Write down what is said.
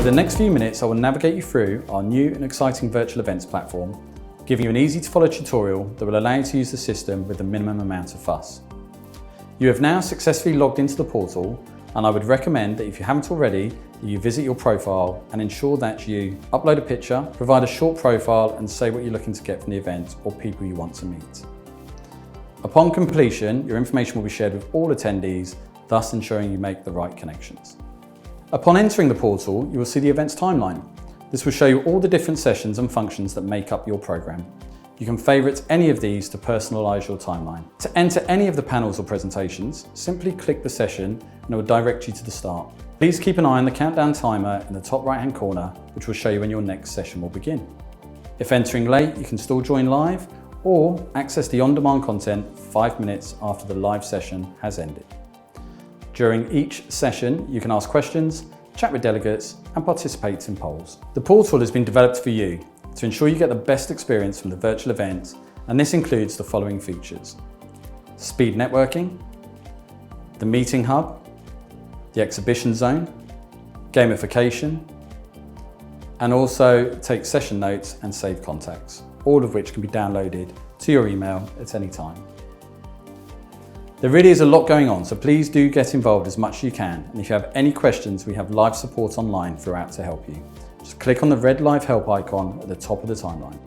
the next few minutes, I will navigate you through our new and exciting virtual events platform, giving you an easy to follow tutorial that will allow you to use the system with the minimum amount of fuss. You have now successfully logged into the portal, and I would recommend that if you haven't already, you visit your profile and ensure that you upload a picture, provide a short profile and say what you're looking to get from the event or people you want to meet. Upon completion, your information will be shared with all attendees, thus ensuring you make the right connections. Upon entering the portal, you will see the event's timeline. This will show you all the different sessions and functions that make up your program. You can favourite any of these to personalise your timeline. To enter any of the panels or presentations, simply click the session and it will direct you to the start. Please keep an eye on the countdown timer in the top right-hand corner, which will show you when your next session will begin. If entering late, you can still join live or access the on-demand content 5 minutes after the live session has ended. During each session, you can ask questions, chat with delegates and participate in polls. The portal has been developed for you to ensure you get the best experience from the virtual event, and this includes the following features: speed networking, the meeting hub, the exhibition zone, gamification, and also take session notes and save contacts, all of which can be downloaded to your email at any time. There really is a lot going on, so please do get involved as much as you can, and if you have any questions, we have live support online throughout to help you. Just click on the red live help icon at the top of the timeline.